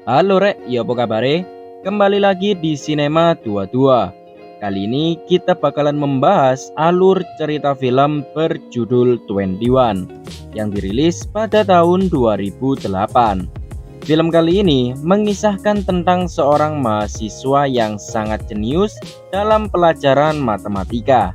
Halo Rek, ya apa kabare? Kembali lagi di Cinema 22. Kali ini kita bakalan membahas alur cerita film berjudul 21 yang dirilis pada tahun 2008. Film kali ini mengisahkan tentang seorang mahasiswa yang sangat jenius dalam pelajaran matematika.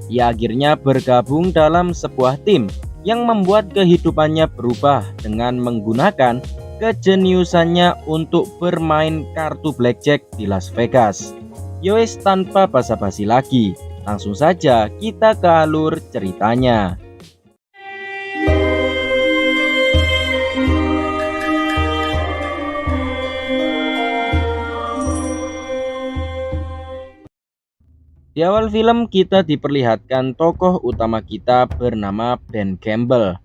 Ia akhirnya bergabung dalam sebuah tim yang membuat kehidupannya berubah dengan menggunakan kejeniusannya untuk bermain kartu blackjack di Las Vegas. Yowes, tanpa basa-basi lagi, langsung saja kita ke alur ceritanya. Di awal film kita diperlihatkan tokoh utama kita bernama Ben Campbell.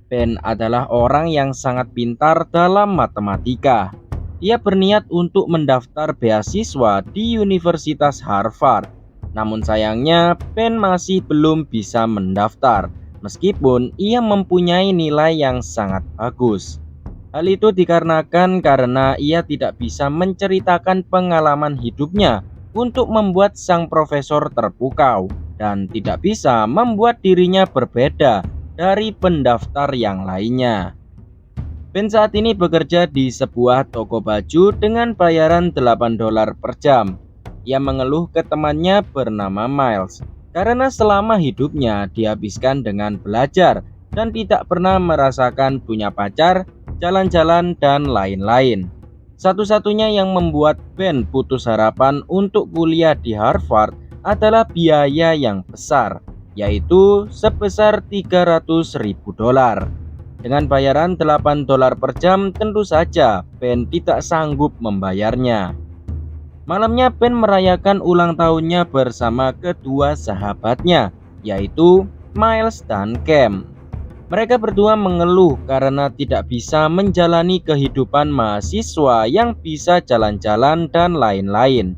Ben adalah orang yang sangat pintar dalam matematika. Ia berniat untuk mendaftar beasiswa di Universitas Harvard. Namun sayangnya Ben masih belum bisa mendaftar, meskipun ia mempunyai nilai yang sangat bagus. Hal itu dikarenakan karena ia tidak bisa menceritakan pengalaman hidupnya untuk membuat sang profesor terpukau dan tidak bisa membuat dirinya berbeda dari pendaftar yang lainnya. Ben saat ini bekerja di sebuah toko baju dengan bayaran $8 per jam. Ia mengeluh ke temannya bernama Miles karena selama hidupnya dihabiskan dengan belajar dan tidak pernah merasakan punya pacar, jalan-jalan, dan lain-lain. Satu-satunya yang membuat Ben putus harapan untuk kuliah di Harvard adalah biaya yang besar, yaitu sebesar $300.000. Dengan bayaran $8 per jam, tentu saja Ben tidak sanggup membayarnya. Malamnya Ben merayakan ulang tahunnya bersama kedua sahabatnya, yaitu Miles dan Cam. Mereka berdua mengeluh karena tidak bisa menjalani kehidupan mahasiswa yang bisa jalan-jalan dan lain-lain.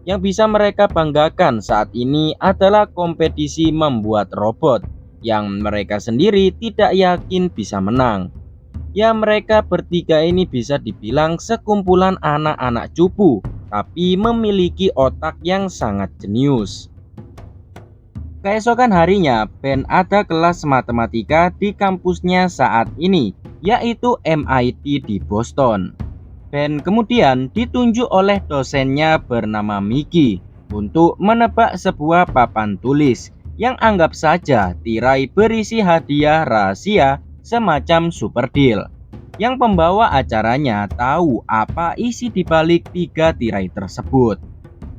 Yang bisa mereka banggakan saat ini adalah kompetisi membuat robot yang mereka sendiri tidak yakin bisa menang. Ya, mereka bertiga ini bisa dibilang sekumpulan anak-anak cupu, tapi memiliki otak yang sangat jenius. Keesokan harinya, Ben ada kelas matematika di kampusnya saat ini, yaitu MIT di Boston. Ben kemudian ditunjuk oleh dosennya bernama Mickey untuk menebak sebuah papan tulis yang anggap saja tirai berisi hadiah rahasia semacam super deal. Yang pembawa acaranya tahu apa isi di balik 3 tirai tersebut.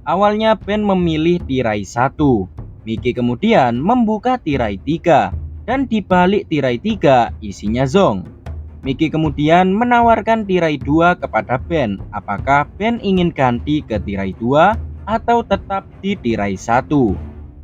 Awalnya Ben memilih tirai 1. Mickey kemudian membuka tirai 3 dan di balik tirai 3 isinya Zong. Mickey kemudian menawarkan tirai 2 kepada Ben. Apakah Ben ingin ganti ke tirai 2 atau tetap di tirai 1?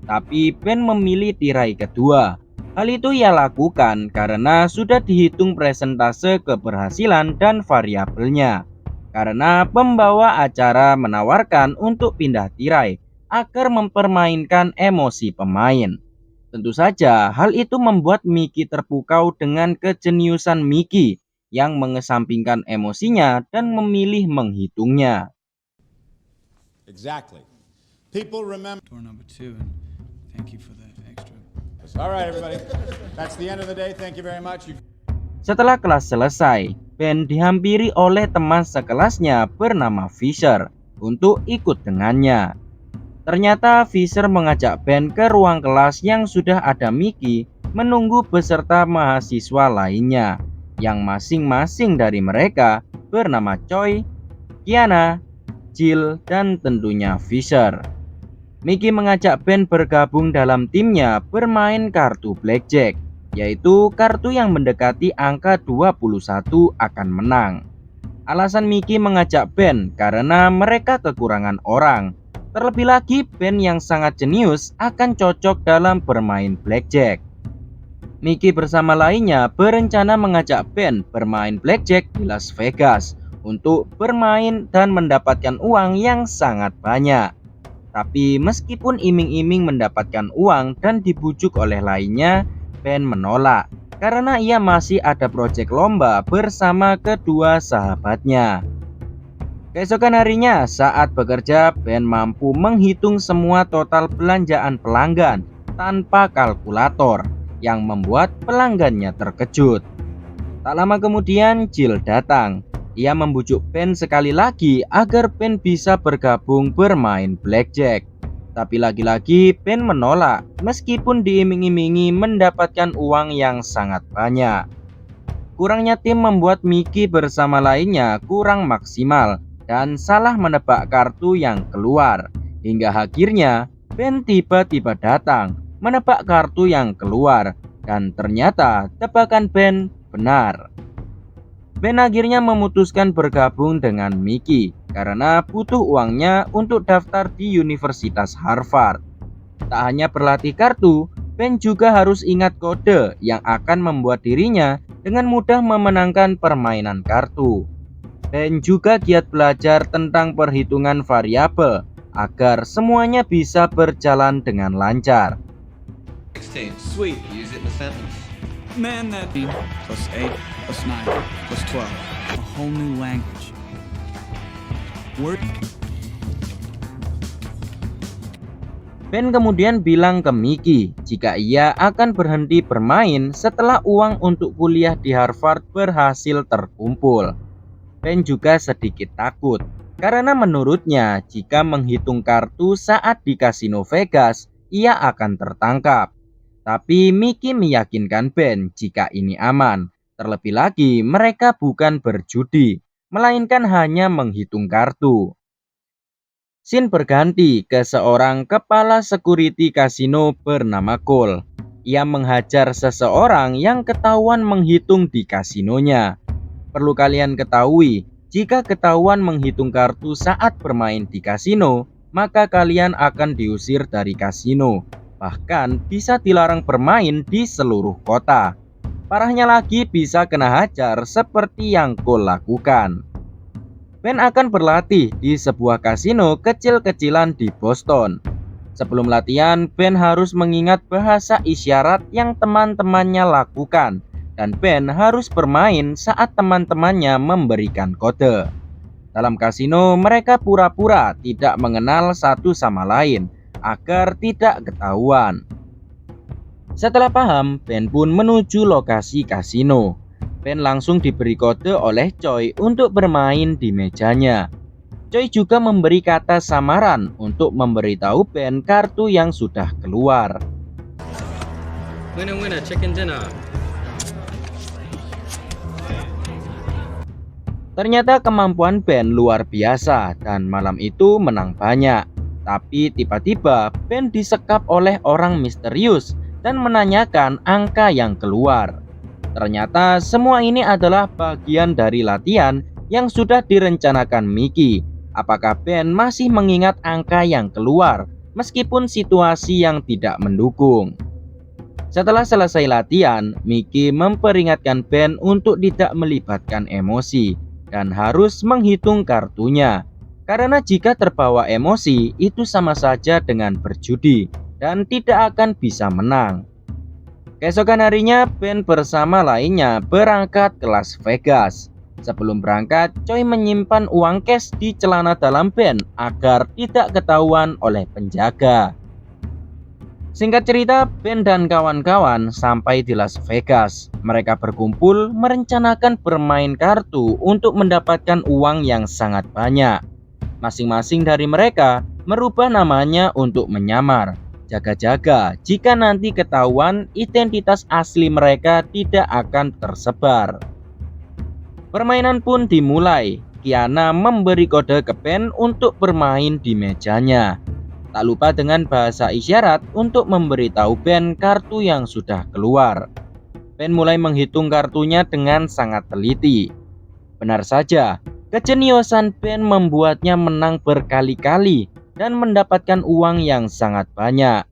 Tapi Ben memilih tirai kedua. Hal itu ia lakukan karena sudah dihitung presentase keberhasilan dan variabelnya. Karena pembawa acara menawarkan untuk pindah tirai agar mempermainkan emosi pemain. Tentu saja hal itu membuat Mickey terpukau dengan kejeniusan Mickey yang mengesampingkan emosinya dan memilih menghitungnya. Exactly. People remember. Door number 2, and thank you for the extra. All right, everybody. That's the end of the day. Thank you very much. Setelah kelas selesai, Ben dihampiri oleh teman sekelasnya bernama Fisher untuk ikut dengannya. Ternyata Fisher mengajak Ben ke ruang kelas yang sudah ada Mickey menunggu beserta mahasiswa lainnya, yang masing-masing dari mereka bernama Choi, Kiana, Jill, dan tentunya Fisher. Mickey mengajak Ben bergabung dalam timnya bermain kartu blackjack, yaitu kartu yang mendekati angka 21 akan menang. Alasan Mickey mengajak Ben karena mereka kekurangan orang. Terlebih lagi Ben yang sangat jenius akan cocok dalam bermain blackjack. Mickey bersama lainnya berencana mengajak Ben bermain blackjack di Las Vegas untuk bermain dan mendapatkan uang yang sangat banyak. Tapi meskipun iming-iming mendapatkan uang dan dibujuk oleh lainnya, Ben menolak karena ia masih ada proyek lomba bersama kedua sahabatnya. Keesokan harinya saat bekerja, Ben mampu menghitung semua total belanjaan pelanggan tanpa kalkulator yang membuat pelanggannya terkejut. Tak lama kemudian Jill datang. Ia membujuk Ben sekali lagi agar Ben bisa bergabung bermain blackjack. Tapi lagi-lagi Ben menolak meskipun diiming-imingi mendapatkan uang yang sangat banyak. Kurangnya tim membuat Mickey bersama lainnya kurang maksimal dan salah menebak kartu yang keluar. Hingga akhirnya Ben tiba-tiba datang menebak kartu yang keluar dan ternyata tebakan Ben benar. Ben akhirnya memutuskan bergabung dengan Mickey karena butuh uangnya untuk daftar di Universitas Harvard. Tak hanya berlatih kartu, Ben juga harus ingat kode yang akan membuat dirinya dengan mudah memenangkan permainan kartu. Ben juga giat belajar tentang perhitungan variabel agar semuanya bisa berjalan dengan lancar. 16. Sweet. Use it in a sentence. Man, that plus 8 plus 9 plus 12. A whole new language. Word. Ben kemudian bilang ke Mickey jika ia akan berhenti bermain setelah uang untuk kuliah di Harvard berhasil terkumpul. Ben juga sedikit takut karena menurutnya jika menghitung kartu saat di kasino Vegas, ia akan tertangkap. Tapi Mickey meyakinkan Ben jika ini aman. Terlebih lagi mereka bukan berjudi, melainkan hanya menghitung kartu. Scene berganti ke seorang kepala security kasino bernama Cole. Ia menghajar seseorang yang ketahuan menghitung di kasinonya. Perlu kalian ketahui, jika ketahuan menghitung kartu saat bermain di kasino, maka kalian akan diusir dari kasino. Bahkan bisa dilarang bermain di seluruh kota. Parahnya lagi bisa kena hajar seperti yang Cole lakukan. Ben akan berlatih di sebuah kasino kecil-kecilan di Boston. Sebelum latihan, Ben harus mengingat bahasa isyarat yang teman-temannya lakukan. Dan Ben harus bermain saat teman-temannya memberikan kode. Dalam kasino, mereka pura-pura tidak mengenal satu sama lain agar tidak ketahuan. Setelah paham, Ben pun menuju lokasi kasino. Ben langsung diberi kode oleh Choi untuk bermain di mejanya. Choi juga memberi kata samaran untuk memberitahu Ben kartu yang sudah keluar. Winner, chicken dinner. Ternyata kemampuan Ben luar biasa dan malam itu menang banyak. Tapi tiba-tiba Ben disekap oleh orang misterius dan menanyakan angka yang keluar. Ternyata semua ini adalah bagian dari latihan yang sudah direncanakan Mickey. Apakah Ben masih mengingat angka yang keluar meskipun situasi yang tidak mendukung? Setelah selesai latihan, Mickey memperingatkan Ben untuk tidak melibatkan emosi dan harus menghitung kartunya. Karena jika terbawa emosi, itu sama saja dengan berjudi dan tidak akan bisa menang. Keesokan harinya, Ben bersama lainnya berangkat ke Las Vegas. Sebelum berangkat, Choi menyimpan uang cash di celana dalam Ben agar tidak ketahuan oleh penjaga. Singkat cerita, Ben dan kawan-kawan sampai di Las Vegas. Mereka berkumpul merencanakan bermain kartu untuk mendapatkan uang yang sangat banyak. Masing-masing dari mereka merubah namanya untuk menyamar. Jaga-jaga jika nanti ketahuan identitas asli mereka tidak akan tersebar. Permainan pun dimulai. Kiana memberi kode ke Ben untuk bermain di mejanya. Tak lupa dengan bahasa isyarat untuk memberitahu Ben kartu yang sudah keluar. Ben mulai menghitung kartunya dengan sangat teliti. Benar saja, kejeniusan Ben membuatnya menang berkali-kali dan mendapatkan uang yang sangat banyak.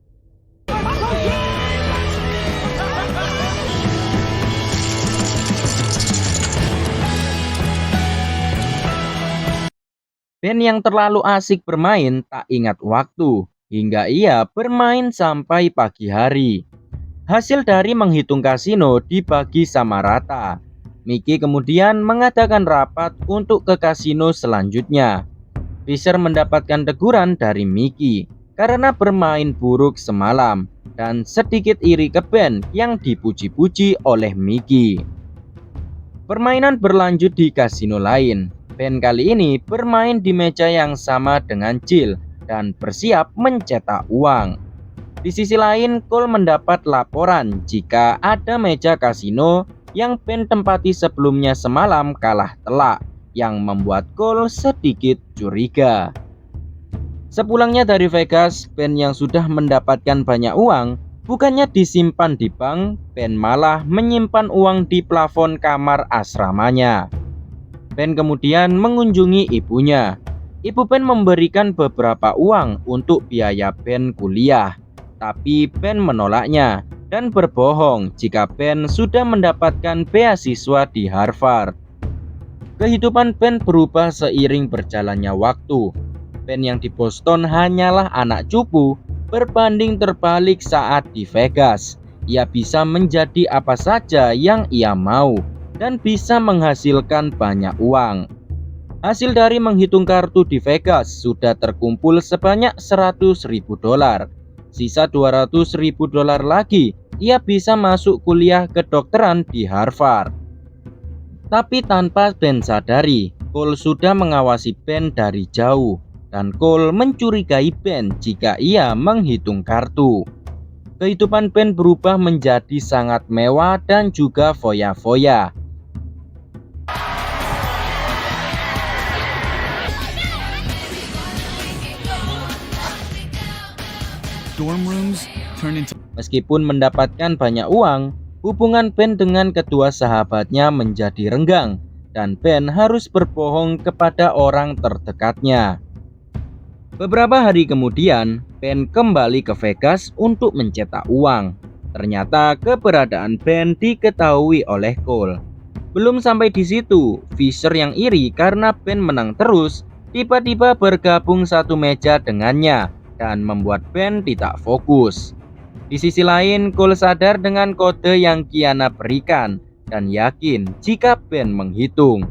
Ben yang terlalu asik bermain tak ingat waktu, hingga ia bermain sampai pagi hari. Hasil dari menghitung kasino dibagi sama rata. Mickey kemudian mengadakan rapat untuk ke kasino selanjutnya. Fisher mendapatkan teguran dari Mickey karena bermain buruk semalam dan sedikit iri ke Ben yang dipuji-puji oleh Mickey. Permainan berlanjut di kasino lain. Ben kali ini bermain di meja yang sama dengan Jill dan bersiap mencetak uang. Di sisi lain, Cole mendapat laporan jika ada meja kasino yang Ben tempati sebelumnya semalam kalah telak, yang membuat Cole sedikit curiga. Sepulangnya dari Vegas, Ben yang sudah mendapatkan banyak uang bukannya disimpan di bank, Ben malah menyimpan uang di plafon kamar asramanya. Ben kemudian mengunjungi ibunya. Ibu Ben memberikan beberapa uang untuk biaya Ben kuliah, tapi Ben menolaknya dan berbohong jika Ben sudah mendapatkan beasiswa di Harvard. Kehidupan Ben berubah seiring berjalannya waktu. Ben yang di Boston hanyalah anak cupu, berbanding terbalik saat di Vegas. Ia bisa menjadi apa saja yang ia mau dan bisa menghasilkan banyak uang. Hasil dari menghitung kartu di Vegas sudah terkumpul sebanyak $100.000. Sisa $200.000 lagi, ia bisa masuk kuliah kedokteran di Harvard. Tapi tanpa Ben sadari, Cole sudah mengawasi Ben dari jauh, dan Cole mencurigai Ben jika ia menghitung kartu. Kehidupan Ben berubah menjadi sangat mewah dan juga foya-foya. Dorm rooms turned into Meskipun mendapatkan banyak uang, hubungan Ben dengan kedua sahabatnya menjadi renggang dan Ben harus berbohong kepada orang terdekatnya. Beberapa hari kemudian, Ben kembali ke Vegas untuk mencetak uang. Ternyata keberadaan Ben diketahui oleh Cole. Belum sampai di situ, Fisher yang iri karena Ben menang terus, tiba-tiba bergabung satu meja dengannya dan membuat Ben tidak fokus. Di sisi lain, Cole sadar dengan kode yang Kiana berikan dan yakin jika Ben menghitung.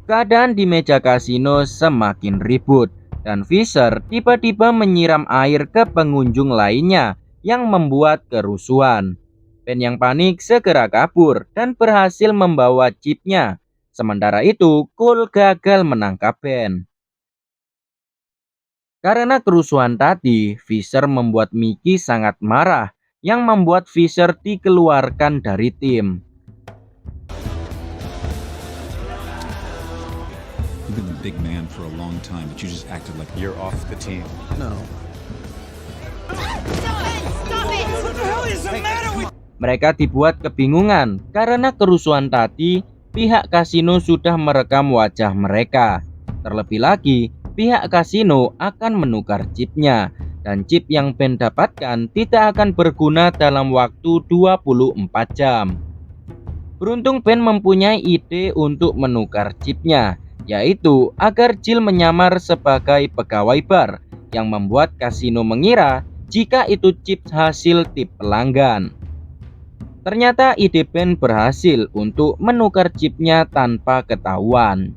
Keadaan di meja kasino semakin ribut dan Fisher tiba-tiba menyiram air ke pengunjung lainnya yang membuat kerusuhan. Ben yang panik segera kabur dan berhasil membawa chipnya. Sementara itu, Cole gagal menangkap Ben. Karena kerusuhan tadi, Fisher membuat Mickey sangat marah, yang membuat Fisher dikeluarkan dari tim. You've been a big man for a long time, but you just acted like You're off the team. no. Mereka dibuat kebingungan karena kerusuhan tadi, pihak kasino sudah merekam wajah mereka. Terlebih lagi, pihak kasino akan menukar chipnya, dan chip yang Ben dapatkan tidak akan berguna dalam waktu 24 jam. Beruntung Ben mempunyai ide untuk menukar chipnya, yaitu agar Jill menyamar sebagai pegawai bar yang membuat kasino mengira jika itu chip hasil tip pelanggan. Ternyata ide Ben berhasil untuk menukar chipnya tanpa ketahuan.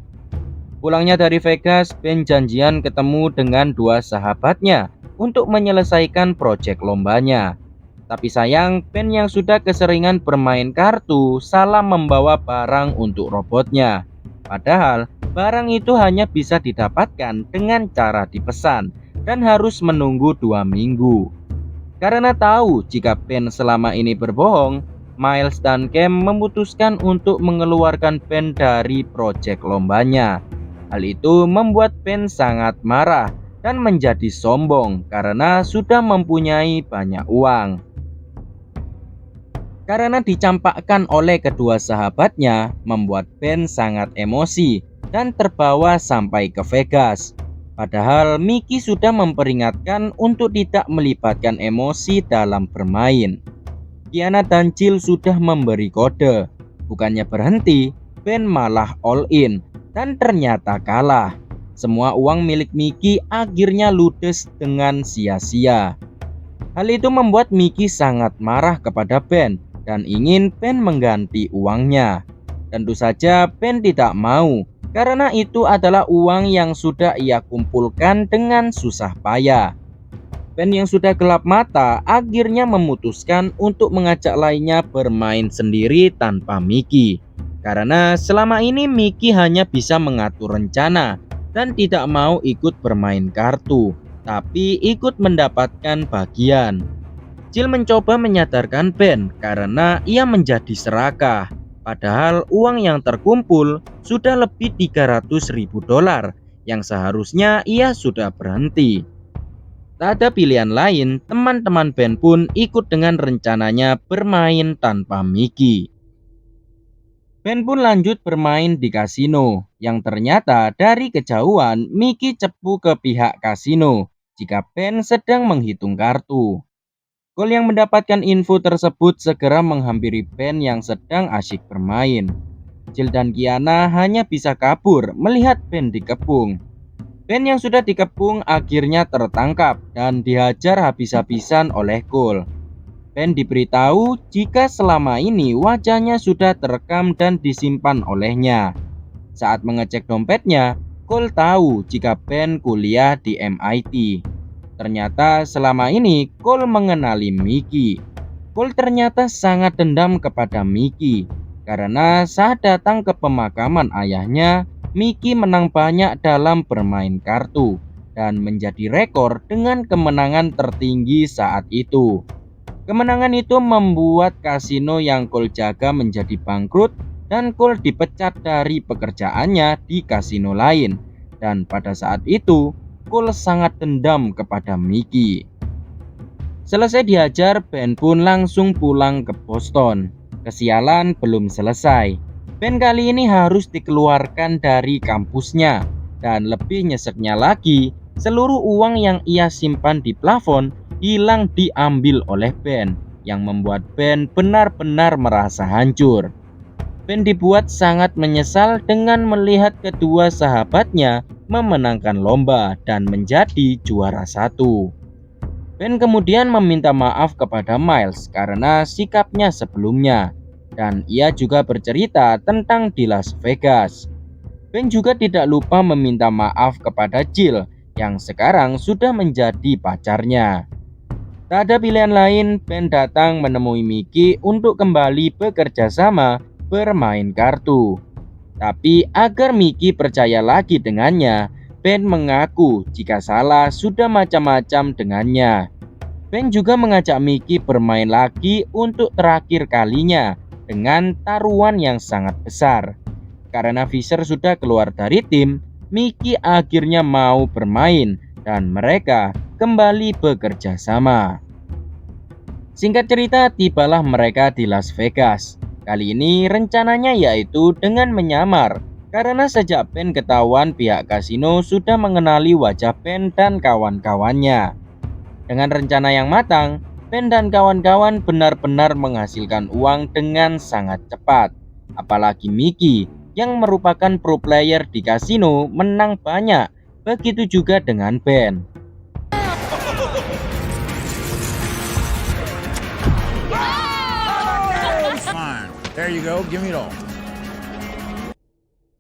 Pulangnya dari Vegas, Ben janjian ketemu dengan dua sahabatnya untuk menyelesaikan proyek lombanya. Tapi sayang, Ben yang sudah keseringan bermain kartu salah membawa barang untuk robotnya. Padahal barang itu hanya bisa didapatkan dengan cara dipesan dan harus menunggu 2 minggu. Karena tahu jika Ben selama ini berbohong, Miles dan Cam memutuskan untuk mengeluarkan Ben dari proyek lombanya. Hal itu membuat Ben sangat marah dan menjadi sombong karena sudah mempunyai banyak uang. Karena dicampakkan oleh kedua sahabatnya, membuat Ben sangat emosi dan terbawa sampai ke Vegas. Padahal Mickey sudah memperingatkan untuk tidak melibatkan emosi dalam bermain. Kiana dan Jill sudah memberi kode. Bukannya berhenti, Ben malah all in dan ternyata kalah. Semua uang milik Mickey akhirnya ludes dengan sia-sia. Hal itu membuat Mickey sangat marah kepada Ben dan ingin Ben mengganti uangnya. Tentu saja Ben tidak mau, karena itu adalah uang yang sudah ia kumpulkan dengan susah payah. Ben yang sudah gelap mata akhirnya memutuskan untuk mengajak lainnya bermain sendiri tanpa Mickey. Karena selama ini Mickey hanya bisa mengatur rencana dan tidak mau ikut bermain kartu, tapi ikut mendapatkan bagian. Jill mencoba menyadarkan Ben karena ia menjadi serakah. Padahal uang yang terkumpul sudah lebih $300.000 yang seharusnya ia sudah berhenti. Tak ada pilihan lain, teman-teman Ben pun ikut dengan rencananya bermain tanpa Mickey. Ben pun lanjut bermain di kasino, yang ternyata dari kejauhan Mickey cepu ke pihak kasino jika Ben sedang menghitung kartu. Cole yang mendapatkan info tersebut segera menghampiri Ben yang sedang asyik bermain. Jill dan Kiana hanya bisa kabur melihat Ben dikepung. Ben yang sudah dikepung akhirnya tertangkap dan dihajar habis-habisan oleh Cole. Ben diberitahu jika selama ini wajahnya sudah terekam dan disimpan olehnya. Saat mengecek dompetnya, Cole tahu jika Ben kuliah di MIT. Ternyata selama ini Cole mengenali Mickey. Cole ternyata sangat dendam kepada Mickey karena saat datang ke pemakaman ayahnya, Mickey menang banyak dalam bermain kartu dan menjadi rekor dengan kemenangan tertinggi saat itu. Kemenangan itu membuat kasino yang Cole jaga menjadi bangkrut dan Cole dipecat dari pekerjaannya di kasino lain. Dan pada saat itu, Cole sangat dendam kepada Mickey. Selesai dihajar, Ben pun langsung pulang ke Boston. Kesialan belum selesai. Ben kali ini harus dikeluarkan dari kampusnya. Dan lebih nyeseknya lagi, seluruh uang yang ia simpan di plafon hilang diambil oleh Ben, yang membuat Ben benar-benar merasa hancur. Ben dibuat sangat menyesal dengan melihat kedua sahabatnya memenangkan lomba dan menjadi juara 1. Ben kemudian meminta maaf kepada Miles karena sikapnya sebelumnya, dan ia juga bercerita tentang di Las Vegas. Ben juga tidak lupa meminta maaf kepada Jill yang sekarang sudah menjadi pacarnya. Tak ada pilihan lain, Ben datang menemui Mickey untuk kembali bekerja sama bermain kartu. Tapi agar Mickey percaya lagi dengannya, Ben mengaku jika salah sudah macam-macam dengannya. Ben juga mengajak Mickey bermain lagi untuk terakhir kalinya dengan taruhan yang sangat besar. Karena Fisher sudah keluar dari tim, Mickey akhirnya mau bermain dan mereka kembali bekerja sama. Singkat cerita, tibalah mereka di Las Vegas. Kali ini rencananya yaitu dengan menyamar, karena sejak Ben ketahuan pihak kasino sudah mengenali wajah Ben dan kawan-kawannya. Dengan rencana yang matang, Ben dan kawan-kawan benar-benar menghasilkan uang dengan sangat cepat. Apalagi Mickey yang merupakan pro player di kasino menang banyak. Begitu juga dengan Ben. Fine. There you go. Give me it all.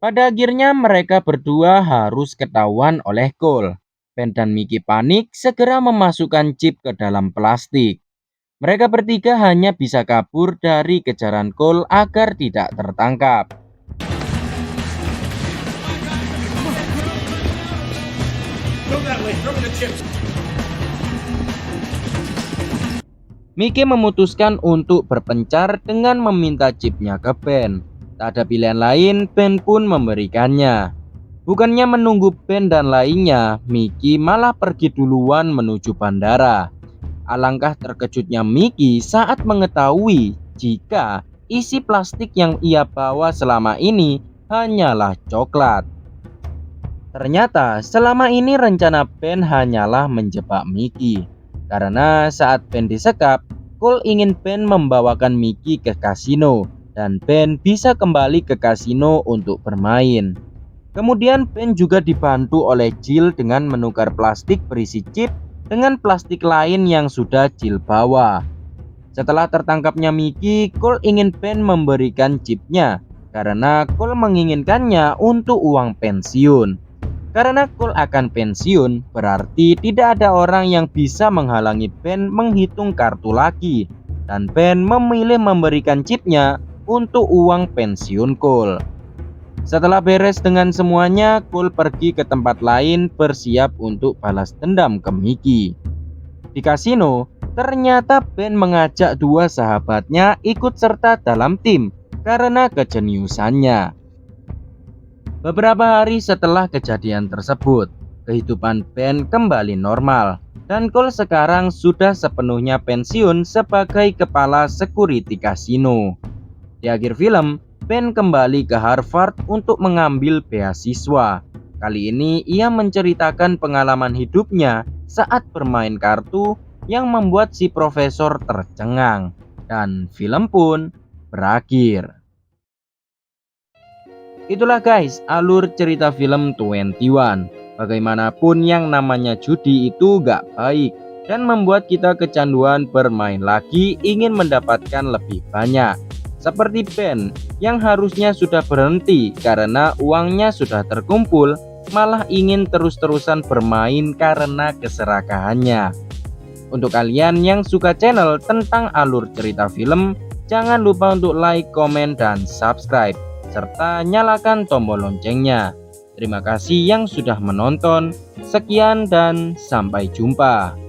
Pada akhirnya mereka berdua harus ketahuan oleh Cole. Ben dan Mickey panik segera memasukkan chip ke dalam plastik. Mereka bertiga hanya bisa kabur dari kejaran Cole agar tidak tertangkap. Mickey memutuskan untuk berpencar dengan meminta chipnya ke Ben. Tak ada pilihan lain, Ben pun memberikannya. Bukannya menunggu Ben dan lainnya, Mickey malah pergi duluan menuju bandara. Alangkah terkejutnya Mickey saat mengetahui jika isi plastik yang ia bawa selama ini hanyalah coklat. Ternyata selama ini rencana Ben hanyalah menjebak Mickey. Karena saat Ben disekap, Cole ingin Ben membawakan Mickey ke kasino dan Ben bisa kembali ke kasino untuk bermain. Kemudian Ben juga dibantu oleh Jill dengan menukar plastik berisi chip dengan plastik lain yang sudah Jill bawa. Setelah tertangkapnya Mickey, Cole ingin Ben memberikan chipnya karena Cole menginginkannya untuk uang pensiun. Karena Cole akan pensiun, berarti tidak ada orang yang bisa menghalangi Ben menghitung kartu lagi, dan Ben memilih memberikan chipnya untuk uang pensiun Cole. Setelah beres dengan semuanya, Cole pergi ke tempat lain bersiap untuk balas dendam ke Mickey. Di kasino, ternyata Ben mengajak dua sahabatnya ikut serta dalam tim karena kejeniusannya. Beberapa hari setelah kejadian tersebut, kehidupan Ben kembali normal dan Cole sekarang sudah sepenuhnya pensiun sebagai kepala security kasino. Di akhir film, Ben kembali ke Harvard untuk mengambil beasiswa. Kali ini ia menceritakan pengalaman hidupnya saat bermain kartu yang membuat si profesor tercengang. Dan film pun berakhir. Itulah guys alur cerita film 21. Bagaimanapun yang namanya judi itu gak baik dan membuat kita kecanduan bermain lagi ingin mendapatkan lebih banyak. Seperti Ben yang harusnya sudah berhenti karena uangnya sudah terkumpul, malah ingin terus-terusan bermain karena keserakahannya. Untuk kalian yang suka channel tentang alur cerita film, jangan lupa untuk like, komen, dan subscribe, serta nyalakan tombol loncengnya. Terima kasih yang sudah menonton. Sekian dan sampai jumpa.